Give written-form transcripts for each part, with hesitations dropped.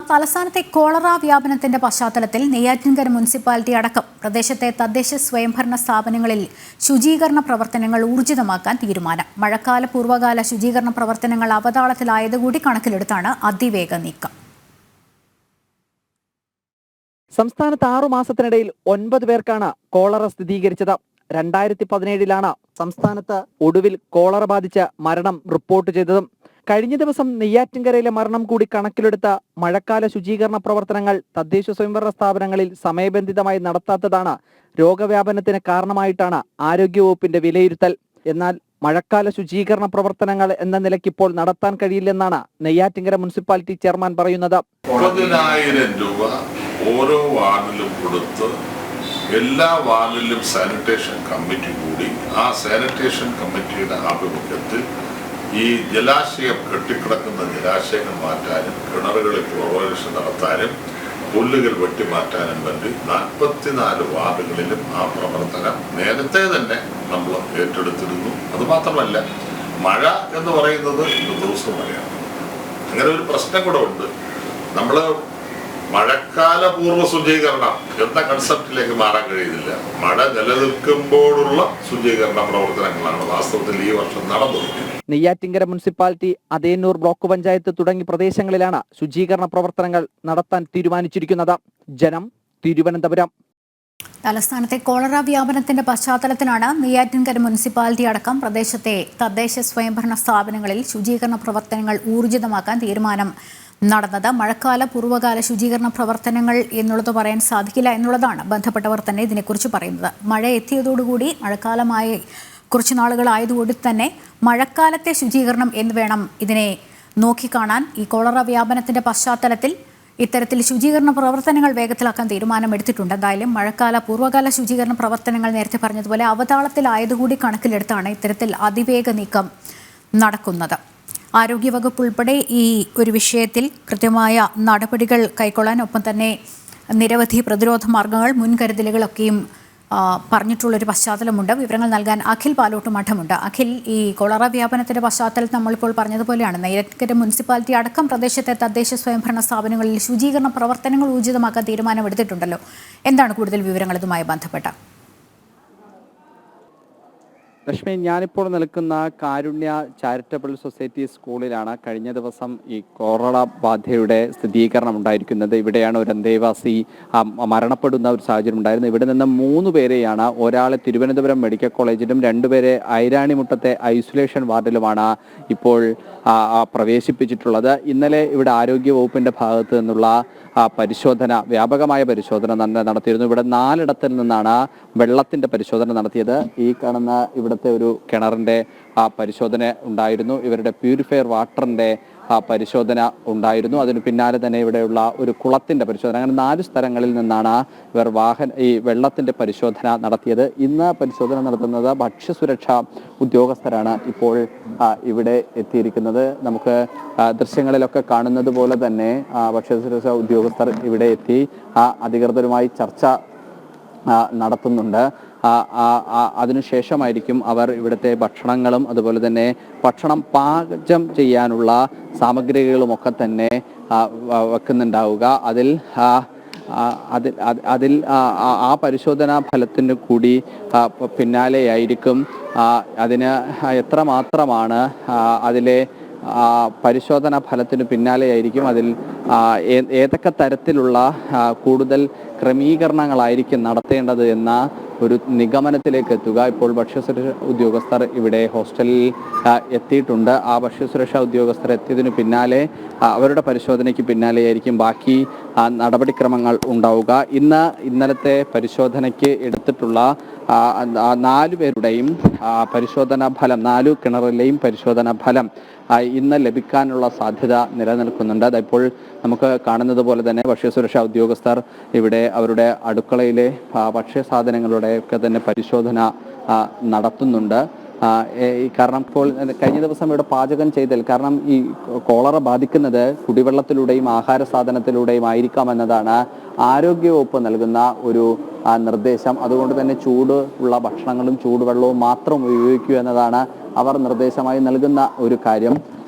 തലസ്ഥാനത്തെ കോളറ വ്യാപനത്തിന്റെ പശ്ചാത്തലത്തിൽ നെയ്യാറ്റിൻകര മുനിസിപ്പാലിറ്റി അടക്കം പ്രദേശത്തെ തദ്ദേശ സ്വയംഭരണ സ്ഥാപനങ്ങളിൽ ശുചീകരണ പ്രവർത്തനങ്ങൾ ഊർജിതമാക്കാൻ തീരുമാനം. മഴക്കാല പൂർവ്വകാല ശുചീകരണ പ്രവർത്തനങ്ങൾ അവതാളത്തിലായതുകൂടി കണക്കിലെടുത്താണ് അതിവേഗ നീക്കം. സംസ്ഥാനത്ത് 6 മാസത്തിനിടയിൽ 9 പേർക്കാണ് കോളറ സ്ഥിരീകരിച്ചത്. 2017 സംസ്ഥാനത്ത് ഒടുവിൽ കോളറ ബാധിച്ച് മരണം റിപ്പോർട്ട് ചെയ്തതും. കഴിഞ്ഞ ദിവസം നെയ്യാറ്റിൻകരയിലെ മരണം കൂടി കണക്കിലെടുത്ത മഴക്കാല ശുചീകരണ പ്രവർത്തനങ്ങൾ തദ്ദേശ സ്വയംഭരണ സ്ഥാപനങ്ങളിൽ സമയബന്ധിതമായി നടത്താത്തതാണ് രോഗവ്യാപനത്തിന് കാരണമായിട്ടാണ് ആരോഗ്യവകുപ്പിന്റെ വിലയിരുത്തൽ. എന്നാൽ മഴക്കാല ശുചീകരണ പ്രവർത്തനങ്ങൾ എന്ന നിലയ്ക്ക് ഇപ്പോൾ നടത്താൻ കഴിയില്ലെന്നാണ് നെയ്യാറ്റിൻകര മുനിസിപ്പാലിറ്റി ചെയർമാൻ പറയുന്നത്. 30,000 രൂപ ഓരോ വാർഡിലും കൊടുത്ത് എല്ലാ വാർഡിലും സാനിറ്റേഷൻ കമ്മിറ്റി കൂടി ആ സാനിറ്റേഷൻ കമ്മിറ്റിയുടെ ആഭിമുഖ്യത്തിൽ ഈ ജലാശയം കെട്ടിക്കിടക്കുന്ന ജലാശയങ്ങൾ മാറ്റാനും കിണറുകളിൽ ക്ലോറിനേഷൻ നടത്താനും പുല്ലുകൾ വെട്ടിമാറ്റാനും വേണ്ടി 44 വാർഡുകളിലും ആ പ്രവർത്തനം നേരത്തെ തന്നെ നമ്മൾ ഏറ്റെടുത്തിരുന്നു. അതുമാത്രമല്ല, മഴ എന്ന് പറയുന്നത് ദിവസം മഴയാണ്. അങ്ങനെ ഒരു പ്രശ്നം കൂടെ ഉണ്ട്. നമ്മൾ മഴക്കാല പൂർവ്വ ശുചീകരണം എന്ന കൺസെപ്റ്റിലേക്ക് മാറാൻ കഴിയുന്നില്ല. മഴ നിലനിൽക്കുമ്പോഴുള്ള ശുചീകരണ പ്രവർത്തനങ്ങളാണ് വാസ്തവത്തിൽ ഈ വർഷം നടന്നത്. നെയ്യാറ്റിൻകര മുനിസിപ്പാലിറ്റി, അതേന്നൂർ ബ്ലോക്ക് പഞ്ചായത്ത് തുടങ്ങിയ പ്രദേശങ്ങളിലാണ് ശുചീകരണ പ്രവർത്തനങ്ങൾ നടത്താൻ തീരുമാനിച്ചിരിക്കുന്നത്. ജനം, തിരുവനന്തപുരം. തലസ്ഥാനത്തെ കോളറ വ്യാപനത്തിന്റെ പശ്ചാത്തലത്തിലാണ് നെയ്യാറ്റിൻകര മുനിസിപ്പാലിറ്റി അടക്കം പ്രദേശത്തെ തദ്ദേശ സ്വയംഭരണ സ്ഥാപനങ്ങളിൽ ശുചീകരണ പ്രവർത്തനങ്ങൾ ഊർജിതമാക്കാൻ തീരുമാനം നടന്നത്. മഴക്കാല പൂർവ്വകാല ശുചീകരണ പ്രവർത്തനങ്ങൾ എന്നുള്ളത് പറയാൻ സാധിക്കില്ല എന്നുള്ളതാണ് ബന്ധപ്പെട്ടവർ തന്നെ ഇതിനെക്കുറിച്ച് പറയുന്നത്. മഴ എത്തിയതോടുകൂടി മഴക്കാലമായി കുറച്ച് നാളുകളായതുകൊണ്ട് തന്നെ മഴക്കാലത്തെ ശുചീകരണം എന്ന് വേണം ഇതിനെ നോക്കിക്കാണാൻ. ഈ കോളറ വ്യാപനത്തിന്റെ പശ്ചാത്തലത്തിൽ ഇത്തരത്തിൽ ശുചീകരണ പ്രവർത്തനങ്ങൾ വേഗത്തിലാക്കാൻ തീരുമാനമെടുത്തിട്ടുണ്ട്. എന്തായാലും മഴക്കാല പൂർവ്വകാല ശുചീകരണ പ്രവർത്തനങ്ങൾ നേരത്തെ പറഞ്ഞതുപോലെ അവതാളത്തിലായതുകൂടി കണക്കിലെടുത്താണ് ഇത്തരത്തിൽ അതിവേഗ നീക്കം നടക്കുന്നത്. ആരോഗ്യവകുപ്പ് ഉൾപ്പെടെ ഈ ഒരു വിഷയത്തിൽ കൃത്യമായ നടപടികൾ കൈക്കൊള്ളാൻ, ഒപ്പം തന്നെ നിരവധി പ്രതിരോധ മാർഗങ്ങൾ, മുൻകരുതലുകളൊക്കെയും പറഞ്ഞിട്ടുള്ളൊരു പശ്ചാത്തലമുണ്ട്. വിവരങ്ങൾ നൽകാൻ അഖിൽ പാലോട്ട് മഠമുണ്ട്. അഖിൽ, ഈ കോളറ വ്യാപനത്തിന്റെ പശ്ചാത്തലത്തിൽ നമ്മളിപ്പോൾ പറഞ്ഞതുപോലെയാണ് നെയ്യാറ്റിൻകര മുനിസിപ്പാലിറ്റി അടക്കം പ്രദേശത്തെ തദ്ദേശ സ്വയംഭരണ സ്ഥാപനങ്ങളിൽ ശുചീകരണ പ്രവർത്തനങ്ങൾ ഊർജിതമാക്കാൻ തീരുമാനമെടുത്തിട്ടുണ്ടല്ലോ. എന്താണ് കൂടുതൽ വിവരങ്ങൾ ഇതുമായി ബന്ധപ്പെട്ട? ലക്ഷ്മി, ഞാനിപ്പോൾ നിൽക്കുന്ന കാരുണ്യ ചാരിറ്റബിൾ സൊസൈറ്റി സ്കൂളിലാണ്. കഴിഞ്ഞ ദിവസം ഈ കോളറ ബാധയുടെ സ്ഥിരീകരണം ഉണ്ടായിരിക്കുന്നത്. ഇവിടെയാണ് ഒരു അന്തേവാസി മരണപ്പെടുന്ന ഒരു സാഹചര്യം ഉണ്ടായിരുന്നു. ഇവിടെ നിന്ന് 3 പേരെയാണ്, ഒരാളെ തിരുവനന്തപുരം മെഡിക്കൽ കോളേജിലും 2 പേരെ ഐരാണിമുട്ടത്തെ ഐസൊലേഷൻ വാർഡിലുമാണ് ഇപ്പോൾ പ്രവേശിപ്പിച്ചിട്ടുള്ളത്. ഇന്നലെ ഇവിടെ ആരോഗ്യ വകുപ്പിന്റെ ഭാഗത്ത് നിന്നുള്ള പരിശോധന, വ്യാപകമായ പരിശോധന നടത്തിയിരുന്നു. ഇവിടെ 4 ഇടത്തിൽ നിന്നാണ് വെള്ളത്തിന്റെ പരിശോധന നടത്തിയത്. ഈ കാണുന്ന ഇവിടുത്തെ ഒരു കിണറിന്റെ പരിശോധന ഉണ്ടായിരുന്നു. ഇവരുടെ പ്യൂരിഫയർ വാട്ടറിന്റെ പരിശോധന ഉണ്ടായിരുന്നു. അതിന് പിന്നാലെ തന്നെ ഇവിടെയുള്ള ഒരു കുളത്തിന്റെ പരിശോധന. അങ്ങനെ 4 സ്ഥലങ്ങളിൽ നിന്നാണ് ഇവർ ഈ വെള്ളത്തിന്റെ പരിശോധന നടത്തിയത്. ഇന്ന് പരിശോധന നടത്തുന്നത് ഭക്ഷ്യസുരക്ഷാ ഉദ്യോഗസ്ഥരാണ് ഇപ്പോൾ ഇവിടെ എത്തിയിരിക്കുന്നത്. നമുക്ക് ദൃശ്യങ്ങളിലൊക്കെ കാണുന്നത് പോലെ തന്നെ ഭക്ഷ്യസുരക്ഷാ ഉദ്യോഗസ്ഥർ ഇവിടെ എത്തി അധികൃതരുമായി ചർച്ച നടത്തുന്നുണ്ട്. അതിനുശേഷമായിരിക്കും അവർ ഇവിടുത്തെ ഭക്ഷണങ്ങളും അതുപോലെ തന്നെ ഭക്ഷണം പാചകം ചെയ്യാനുള്ള സാമഗ്രികളുമൊക്കെ തന്നെ വെക്കുന്നുണ്ടാവുക. അതിൽ ആ പരിശോധനാ ഫലത്തിന് കൂടി പിന്നാലെയായിരിക്കും അതിന് എത്രമാത്രമാണ് അതിലെ പരിശോധനാ ഫലത്തിന് പിന്നാലെയായിരിക്കും അതിൽ ഏതൊക്കെ തരത്തിലുള്ള കൂടുതൽ ക്രമീകരണങ്ങളായിരിക്കും നടത്തേണ്ടത് എന്ന ഒരു നിഗമനത്തിലേക്ക് എത്തുക. ഇപ്പോൾ ഭക്ഷ്യസുരക്ഷാ ഉദ്യോഗസ്ഥർ ഇവിടെ ഹോസ്റ്റലിൽ എത്തിയിട്ടുണ്ട്. ആ ഭക്ഷ്യസുരക്ഷാ ഉദ്യോഗസ്ഥർ എത്തിയതിനു പിന്നാലെ അവരുടെ പരിശോധനയ്ക്ക് പിന്നാലെയായിരിക്കും ബാക്കി നടപടിക്രമങ്ങൾ ഉണ്ടാവുക. ഇന്നലത്തെ പരിശോധനയ്ക്ക് എടുത്തിട്ടുള്ള 4 പേരുടെയും പരിശോധനാ ഫലം, 4 കിണറിലെയും പരിശോധനാ ഫലം ഇന്ന് ലഭിക്കാനുള്ള സാധ്യത നിലനിൽക്കുന്നുണ്ട്. അതിപ്പോൾ നമുക്ക് കാണുന്നത് പോലെ തന്നെ ഭക്ഷ്യസുരക്ഷാ ഉദ്യോഗസ്ഥർ ഇവിടെ അവരുടെ അടുക്കളയിലെ ഭക്ഷ്യസാധനങ്ങളുടെ ഒക്കെ തന്നെ പരിശോധന നടത്തുന്നുണ്ട്. കാരണം ഇപ്പോൾ കഴിഞ്ഞ ദിവസം ഇവിടെ പാചകം ചെയ്തൽ, കാരണം ഈ കോളറ ബാധിക്കുന്നത് കുടിവെള്ളത്തിലൂടെയും ആഹാര സാധനത്തിലൂടെയും ആയിരിക്കാമെന്നതാണ് ആരോഗ്യവകുപ്പ് നൽകുന്ന ഒരു നിർദ്ദേശം. അതുകൊണ്ട് തന്നെ ചൂട് ഉള്ള ഭക്ഷണങ്ങളും ചൂടുവെള്ളവും മാത്രം ഉപയോഗിക്കൂ എന്നതാണ് അവർ നിർദ്ദേശമായി നൽകുന്ന ഒരു കാര്യം.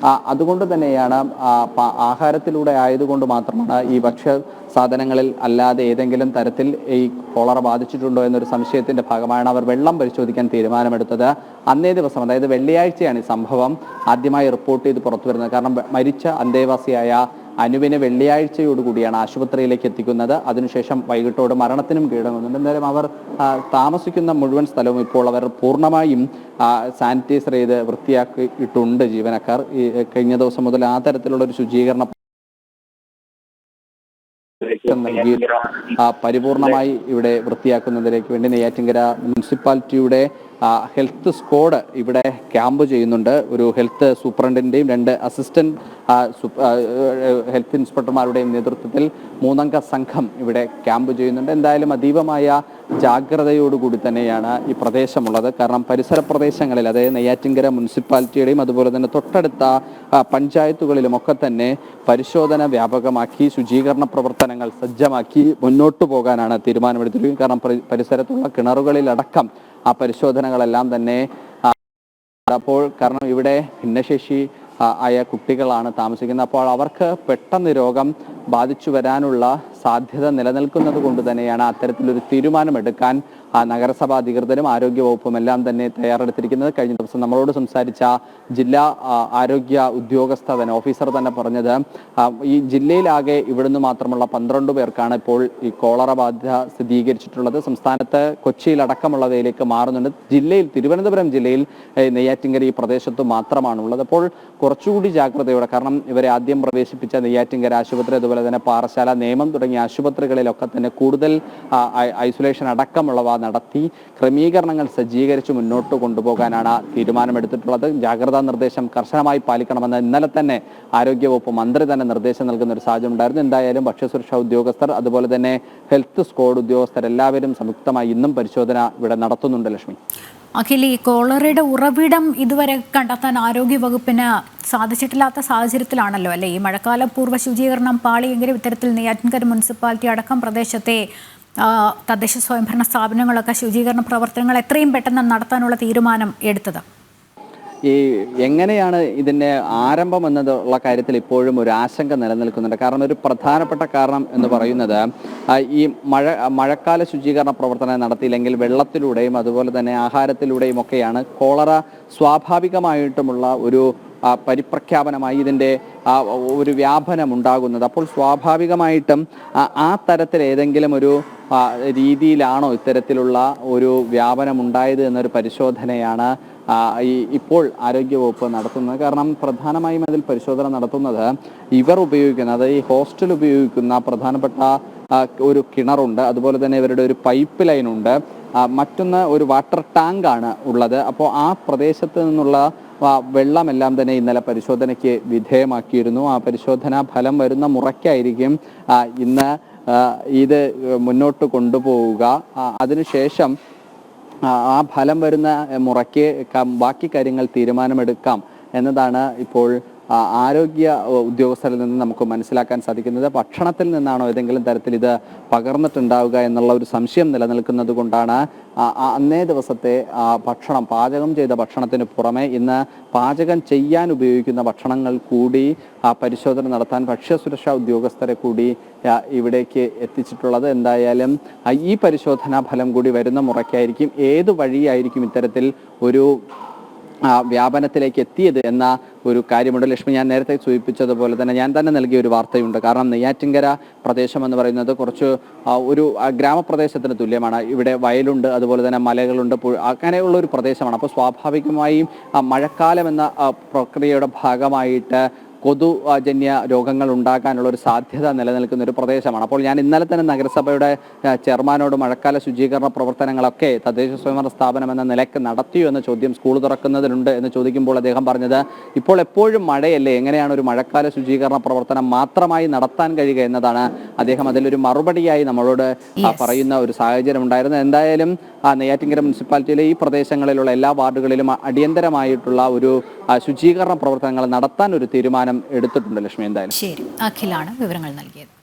അതുകൊണ്ട് തന്നെയാണ് ആഹാരത്തിലൂടെ ആയതുകൊണ്ട് മാത്രമാണ് ഈ ഭക്ഷ്യ സാധനങ്ങളിൽ അല്ലാതെ ഏതെങ്കിലും തരത്തിൽ ഈ കോളറ ബാധിച്ചിട്ടുണ്ടോ എന്നൊരു സംശയത്തിന്റെ ഭാഗമാണ് അവർ വെള്ളം പരിശോധിക്കാൻ തീരുമാനമെടുത്തത്. അന്നേ ദിവസം, അതായത് വെള്ളിയാഴ്ചയാണ് ഈ സംഭവം ആദ്യമായി റിപ്പോർട്ട് ചെയ്ത് പുറത്തു വരുന്നത്. കാരണം മരിച്ച അന്തേവാസിയായ അനുവിനെ വെള്ളിയാഴ്ചയോടുകൂടിയാണ് ആശുപത്രിയിലേക്ക് എത്തിക്കുന്നത്. അതിനുശേഷം വൈകിട്ടോട് മരണത്തിനും കീഴടങ്ങുന്നുണ്ട്. എന്തായാലും അവർ താമസിക്കുന്ന മുഴുവൻ സ്ഥലവും ഇപ്പോൾ അവർ പൂർണ്ണമായും സാനിറ്റൈസർ ചെയ്ത് വൃത്തിയാക്കിയിട്ടുണ്ട് ജീവനക്കാർ. ഈ കഴിഞ്ഞ ദിവസം മുതൽ ആ തരത്തിലുള്ള ഒരു ശുചീകരണ നൽകി പരിപൂർണമായി ഇവിടെ വൃത്തിയാക്കുന്നതിലേക്ക് വേണ്ടി നെയ്യാറ്റിൻകര മുനിസിപ്പാലിറ്റിയുടെ ഹെൽത്ത് സ്ക്വാഡ് ഇവിടെ ക്യാമ്പ് ചെയ്യുന്നുണ്ട്. ഒരു ഹെൽത്ത് സൂപ്രണ്ടിൻ്റെയും 2 അസിസ്റ്റന്റ് ഹെൽത്ത് ഇൻസ്പെക്ടർമാരുടെയും നേതൃത്വത്തിൽ 3-അംഗ സംഘം ഇവിടെ ക്യാമ്പ് ചെയ്യുന്നുണ്ട്. എന്തായാലും അതീവമായ ജാഗ്രതയോടുകൂടി തന്നെയാണ് ഈ പ്രദേശമുള്ളത്. കാരണം പരിസര പ്രദേശങ്ങളിൽ, അതായത് നെയ്യാറ്റിൻകര മുനിസിപ്പാലിറ്റിയുടെയും അതുപോലെ തന്നെ തൊട്ടടുത്ത പഞ്ചായത്തുകളിലുമൊക്കെ തന്നെ പരിശോധന വ്യാപകമാക്കി ശുചീകരണ പ്രവർത്തനങ്ങൾ സജ്ജമാക്കി മുന്നോട്ട് പോകാനാണ് തീരുമാനമെടുത്തിരിക്കുന്നത്. കാരണം പരിസരത്തുള്ള കിണറുകളിലടക്കം ആ പരിശോധനകളെല്ലാം തന്നെ കാരണം ഇവിടെ ഭിന്നശേഷി ആയ കുട്ടികളാണ് താമസിക്കുന്നത്. അപ്പോൾ അവർക്ക് പെട്ടെന്ന് രോഗം ബാധിച്ചു വരാനുള്ള സാധ്യത നിലനിൽക്കുന്നത് കൊണ്ട് തന്നെയാണ് അത്തരത്തിലൊരു തീരുമാനമെടുക്കാൻ നഗരസഭാ അധികൃതരും ആരോഗ്യവകുപ്പും എല്ലാം തന്നെ തയ്യാറെടുത്തിരിക്കുന്നത്. കഴിഞ്ഞ ദിവസം നമ്മളോട് സംസാരിച്ച ജില്ലാ ആരോഗ്യ ഉദ്യോഗസ്ഥ ഓഫീസർ തന്നെ പറഞ്ഞത് ഈ ജില്ലയിലാകെ ഇവിടുന്ന് മാത്രമുള്ള 12 പേർക്കാണ് ഇപ്പോൾ ഈ കോളറ ബാധ സ്ഥിരീകരിച്ചിട്ടുള്ളത്. സംസ്ഥാനത്ത് കൊച്ചിയിലടക്കമുള്ളവയിലേക്ക് മാറുന്നുണ്ട്. ജില്ലയിൽ, തിരുവനന്തപുരം ജില്ലയിൽ നെയ്യാറ്റിൻകര ഈ പ്രദേശത്ത് മാത്രമാണുള്ളത്. അപ്പോൾ കുറച്ചുകൂടി ജാഗ്രതയോടെ, കാരണം ഇവരെ ആദ്യം പ്രവേശിപ്പിച്ച നെയ്യാറ്റിൻകര ആശുപത്രി, അതുപോലെ തന്നെ പാറശാല, നേമം തുടങ്ങിയ ആശുപത്രികളിലൊക്കെ തന്നെ കൂടുതൽ ഐസൊലേഷൻ അടക്കമുള്ളവ നടത്തി ക്രമീകരണങ്ങൾ സജ്ജീകരിച്ച് മുന്നോട്ട് കൊണ്ടുപോകാനാണ് തീരുമാനമെടുത്തിട്ടുള്ളത്. ജാഗ്രതാ നിർദ്ദേശം കർശനമായി പാലിക്കണമെന്ന് ഇന്നലെ തന്നെ ആരോഗ്യവകുപ്പ് മന്ത്രി തന്നെ നിർദ്ദേശം നൽകുന്ന ഒരു സാഹചര്യം ഉണ്ടായിരുന്നു. എന്തായാലും ഭക്ഷ്യസുരക്ഷാ ഉദ്യോഗസ്ഥർ അതുപോലെ തന്നെ ഹെൽത്ത് സ്ക്വാഡ് ഉദ്യോഗസ്ഥർ എല്ലാവരും സംയുക്തമായി ഇന്നും പരിശോധന ഇവിടെ നടത്തുന്നുണ്ട്. ലക്ഷ്മി, അഖിൽ, ഈ കോളറയുടെ ഉറവിടം ഇതുവരെ കണ്ടെത്താൻ ആരോഗ്യവകുപ്പിന് സാധിച്ചിട്ടില്ലാത്ത സാഹചര്യത്തിലാണല്ലോ അല്ലേ ഈ മഴക്കാല പൂർവ്വ ശുചീകരണം പാളിയെങ്കിലും ഇത്തരത്തിൽ നെയ്യാറ്റിൻകര മുനിസിപ്പാലിറ്റി അടക്കം പ്രദേശത്തെ തദ്ദേശ സ്വയംഭരണ സ്ഥാപനങ്ങളൊക്കെ ശുചീകരണ പ്രവർത്തനങ്ങൾ എത്രയും പെട്ടെന്ന് നടത്താനുള്ള തീരുമാനം എടുത്തത്? ഈ എങ്ങനെയാണ് ഇതിൻ്റെ ആരംഭം എന്നുള്ള കാര്യത്തിൽ ഇപ്പോഴും ഒരു ആശങ്ക നിലനിൽക്കുന്നുണ്ട്. കാരണം ഒരു പ്രധാനപ്പെട്ട കാരണം എന്ന് പറയുന്നത് ഈ മഴക്കാല ശുചീകരണ പ്രവർത്തനം നടത്തിയില്ലെങ്കിൽ വെള്ളത്തിലൂടെയും അതുപോലെ തന്നെ ആഹാരത്തിലൂടെയും ഒക്കെയാണ് കോളറ സ്വാഭാവികമായിട്ടുമുള്ള ഒരു പരിപ്രഖ്യാപനമായി ഇതിൻ്റെ ഒരു വ്യാപനം ഉണ്ടാകുന്നത്. അപ്പോൾ സ്വാഭാവികമായിട്ടും ആ തരത്തിൽ ഏതെങ്കിലും ഒരു രീതിയിലാണോ ഇത്തരത്തിലുള്ള ഒരു വ്യാപനം ഉണ്ടായത് എന്നൊരു പരിശോധനയാണ് ഇപ്പോൾ ആരോഗ്യവകുപ്പ് നടത്തുന്നത്. കാരണം പ്രധാനമായും അതിൽ പരിശോധന നടത്തുന്നത് ഇവർ ഉപയോഗിക്കുന്ന, അതായത് ഈ ഹോസ്റ്റൽ ഉപയോഗിക്കുന്ന പ്രധാനപ്പെട്ട ഒരു കിണറുണ്ട്, അതുപോലെ തന്നെ ഇവരുടെ ഒരു പൈപ്പ് ലൈനുണ്ട്, മറ്റൊന്ന് ഒരു വാട്ടർ ടാങ്കാണ് ഉള്ളത്. അപ്പോൾ ആ പ്രദേശത്ത് നിന്നുള്ള വെള്ളമെല്ലാം തന്നെ ഇന്നലെ പരിശോധനയ്ക്ക് വിധേയമാക്കിയിരുന്നു. ആ പരിശോധനാ ഫലം വരുന്ന മുറയ്ക്കായിരിക്കും ഇന്ന് ഇത് മുന്നോട്ട് കൊണ്ടുപോവുക. അതിനുശേഷം ആ ഫലം വരുന്ന മുറയ്ക്ക് ബാക്കി കാര്യങ്ങൾ തീരുമാനമെടുക്കാം എന്നതാണ് ഇപ്പോൾ ആരോഗ്യ ഉദ്യോഗസ്ഥരിൽ നിന്ന് നമുക്ക് മനസ്സിലാക്കാൻ സാധിക്കുന്നത്. ഭക്ഷണത്തിൽ നിന്നാണോ ഏതെങ്കിലും തരത്തിൽ ഇത് പകർന്നിട്ടുണ്ടാവുക എന്നുള്ള ഒരു സംശയം നിലനിൽക്കുന്നത് കൊണ്ടാണ് അന്നേ ദിവസത്തെ ഭക്ഷണം, പാചകം ചെയ്ത ഭക്ഷണത്തിന് പുറമെ ഇന്ന് പാചകം ചെയ്യാൻ ഉപയോഗിക്കുന്ന ഭക്ഷണങ്ങൾ കൂടി പരിശോധന നടത്താൻ ഭക്ഷ്യസുരക്ഷാ ഉദ്യോഗസ്ഥരെ കൂടി ഇവിടേക്ക് എത്തിച്ചിട്ടുള്ളത്. എന്തായാലും ഈ പരിശോധനാ ഫലം കൂടി വരുന്ന മുറയ്ക്കായിരിക്കും ഏത് വഴിയായിരിക്കും ഇത്തരത്തിൽ ഒരു വ്യാപനത്തിലേക്ക് എത്തിയത് എന്ന ഒരു കാര്യമുണ്ട്. ലക്ഷ്മി, ഞാൻ നേരത്തെ സൂചിപ്പിച്ചതുപോലെ തന്നെ ഞാൻ തന്നെ നൽകിയ ഒരു വാർത്തയുണ്ട്. കാരണം നെയ്യാറ്റിൻകര പ്രദേശം എന്ന് പറയുന്നത് കുറച്ച് ഒരു ഗ്രാമപ്രദേശത്തിന് തുല്യമാണ്. ഇവിടെ വയലുണ്ട്, അതുപോലെ തന്നെ മലകളുണ്ട്, അങ്ങനെയുള്ള ഒരു പ്രദേശമാണ്. അപ്പോൾ സ്വാഭാവികമായും മഴക്കാലം എന്ന പ്രക്രിയയുടെ ഭാഗമായിട്ട് കൊതുജന്യ രോഗങ്ങൾ ഉണ്ടാകാനുള്ള ഒരു സാധ്യത നിലനിൽക്കുന്ന ഒരു പ്രദേശമാണ്. അപ്പോൾ ഞാൻ ഇന്നലെ തന്നെ നഗരസഭയുടെ ചെയർമാനോട് മഴക്കാല ശുചീകരണ പ്രവർത്തനങ്ങളൊക്കെ തദ്ദേശ സ്വയംഭരണ സ്ഥാപനം എന്ന നിലയ്ക്ക് നടത്തിയോ എന്ന ചോദ്യം സ്കൂൾ തുറക്കുന്നതിലുണ്ട് എന്ന് ചോദിക്കുമ്പോൾ അദ്ദേഹം പറഞ്ഞത് ഇപ്പോൾ എപ്പോഴും മഴയല്ലേ, എങ്ങനെയാണ് ഒരു മഴക്കാല ശുചീകരണ പ്രവർത്തനം മാത്രമായി നടത്താൻ കഴിയുക എന്നതാണ്. അദ്ദേഹം അതിലൊരു മറുപടിയായി നമ്മളോട് പറയുന്ന ഒരു സാഹചര്യം ഉണ്ടായിരുന്നു. എന്തായാലും നെയ്യാറ്റിൻകര മുനിസിപ്പാലിറ്റിയിലെ ഈ പ്രദേശങ്ങളിലുള്ള എല്ലാ വാർഡുകളിലും അടിയന്തരമായിട്ടുള്ള ഒരു ശുചീകരണ പ്രവർത്തനങ്ങൾ നടത്താൻ ഒരു തീരുമാനം എടുത്തിട്ടുണ്ട്. ലക്ഷ്മി, എന്തായാലും ശരി, അഖിലാണ് വിവരങ്ങൾ നൽകിയത്.